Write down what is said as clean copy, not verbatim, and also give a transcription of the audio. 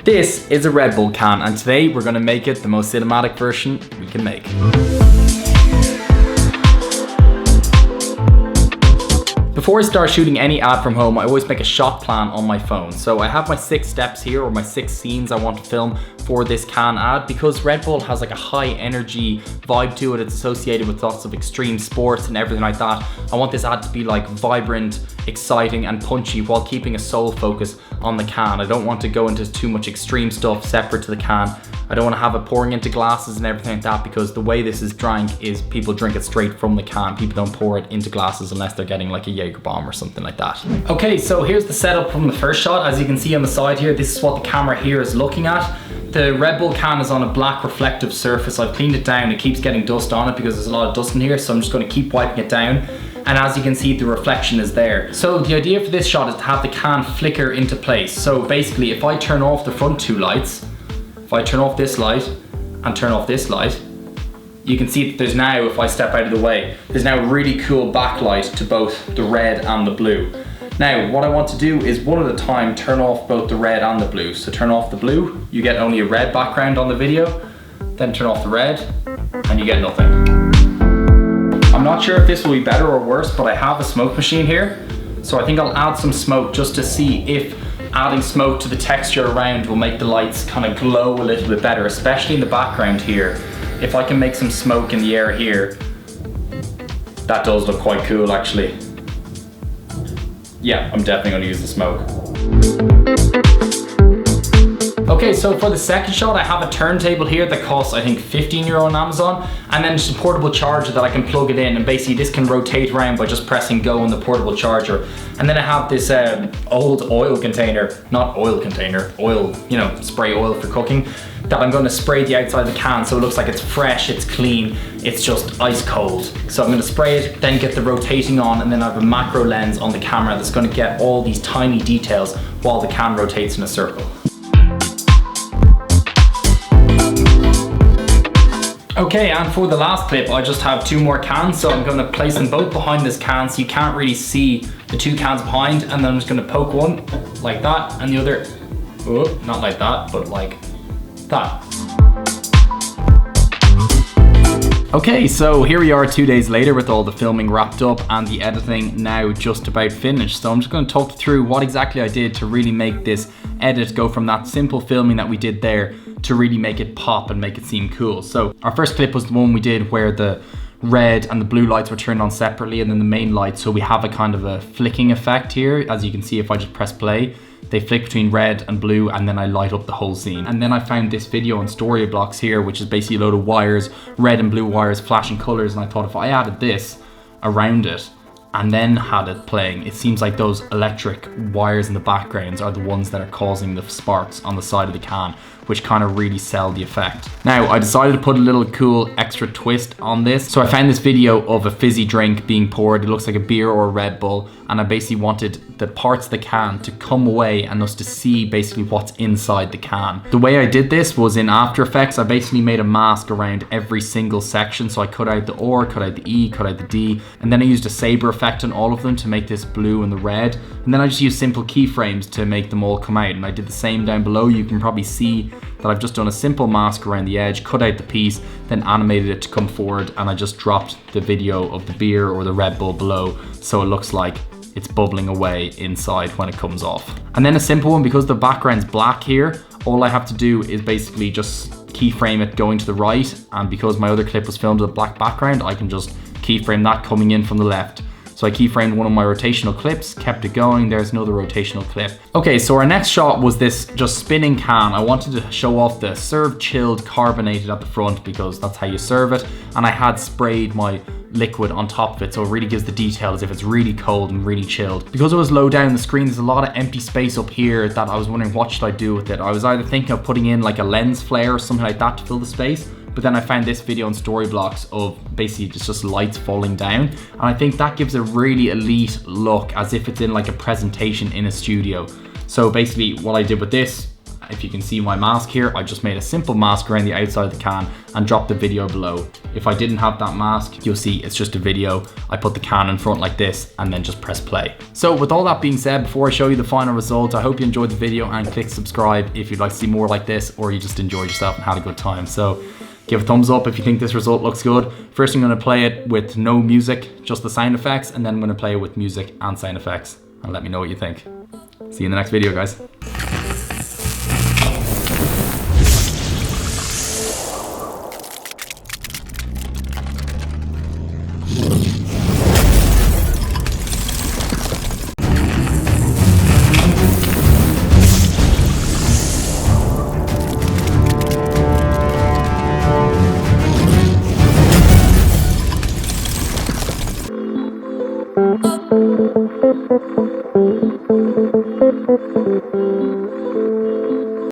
This is a Red Bull can, and today we're gonna make it the most cinematic version we can make. Before I start shooting any ad from home, I always make a shot plan on my phone. So I have my 6 steps here, or my 6 scenes I want to film for this can ad. Because Red Bull has like a high energy vibe to it, it's associated with lots of extreme sports and everything like that. I want this ad to be like vibrant, exciting and punchy while keeping a sole focus on the can. I don't want to go into too much extreme stuff separate to the can. I don't want to have it pouring into glasses and everything like that, because the way this is drank is people drink it straight from the can. People don't pour it into glasses unless they're getting like a Jaeger bomb or something like that. Okay, so here's the setup from the first shot. As you can see on the side here, this is what the camera here is looking at. The Red Bull can is on a black reflective surface. I've cleaned it down. It keeps getting dust on it because there's a lot of dust in here, so I'm just going to keep wiping it down. And as you can see, the reflection is there. So the idea for this shot is to have the can flicker into place. So basically, if I turn off the front 2 lights, if I turn off this light and turn off this light, you can see that there's now, if I step out of the way, there's now a really cool backlight to both the red and the blue. Now, what I want to do is one at a time turn off both the red and the blue. So turn off the blue, you get only a red background on the video, then turn off the red, and you get nothing. I'm not sure if this will be better or worse, but I have a smoke machine here. So I think I'll add some smoke just to see if adding smoke to the texture around will make the lights kind of glow a little bit better, especially in the background here. If I can make some smoke in the air here, that does look quite cool actually. Yeah, I'm definitely gonna use the smoke. Okay, so for the second shot, I have a turntable here that costs, I think, €15 on Amazon, and then just a portable charger that I can plug it in, and basically this can rotate around by just pressing go on the portable charger. And then I have this old oil container, not oil container, oil, you know, spray oil for cooking, that I'm gonna spray the outside of the can so it looks like it's fresh, it's clean, it's just ice cold. So I'm gonna spray it, then get the rotating on, and then I have a macro lens on the camera that's gonna get all these tiny details while the can rotates in a circle. Okay, and for the last clip, I just have 2 more cans, so I'm gonna place them both behind this can so you can't really see the 2 cans behind, and then I'm just gonna poke one like that, and the other, oh, not like that, but like that. Okay, so here we are 2 days later with all the filming wrapped up and the editing now just about finished. So I'm just going to talk through what exactly I did to really make this edit go from that simple filming that we did there to really make it pop and make it seem cool. So our first clip was the one we did where the red and the blue lights were turned on separately, and then the main light. So we have a kind of a flicking effect here. As you can see, if I just press play, they flick between red and blue, and then I light up the whole scene. And then I found this video on Storyblocks here, which is basically a load of wires, red and blue wires, flashing colors. And I thought if I added this around it and then had it playing, it seems like those electric wires in the backgrounds are the ones that are causing the sparks on the side of the can, which kind of really sell the effect. Now, I decided to put a little cool extra twist on this. So I found this video of a fizzy drink being poured. It looks like a beer or a Red Bull, and I basically wanted the parts of the can to come away and us to see basically what's inside the can. The way I did this was in After Effects. I basically made a mask around every single section. So I cut out the O, cut out the E, cut out the D, and then I used a saber effect on all of them to make this blue and the red. And then I just used simple keyframes to make them all come out. And I did the same down below. You can probably see that I've just done a simple mask around the edge, cut out the piece, then animated it to come forward, and I just dropped the video of the beer or the Red Bull below so it looks like it's bubbling away inside when it comes off. And then a simple one, because the background's black here, all I have to do is basically just keyframe it going to the right, and because my other clip was filmed with a black background, I can just keyframe that coming in from the left. So I keyframed one of my rotational clips, kept it going, there's another rotational clip. Okay, so our next shot was this just spinning can. I wanted to show off the serve chilled carbonated at the front because that's how you serve it. And I had sprayed my liquid on top of it, so it really gives the detail as if it's really cold and really chilled. Because it was low down the screen, there's a lot of empty space up here that I was wondering what should I do with it. I was either thinking of putting in like a lens flare or something like that to fill the space, but then I found this video on Storyblocks of basically just lights falling down, and I think that gives a really elite look as if it's in like a presentation in a studio. So basically what I did with this, If you can see my mask here, I just made a simple mask around the outside of the can and dropped the video below. If I didn't have that mask, you'll see it's just a video. I put the can in front like this and then just press play. So with all that being said, before I show you the final result, I hope you enjoyed the video and click subscribe if you'd like to see more like this, or you just enjoyed yourself and had a good time. So give a thumbs up if you think this result looks good. First I'm gonna play it with no music, just the sound effects, and then I'm gonna play it with music and sound effects, and let me know what you think. See you in the next video, guys.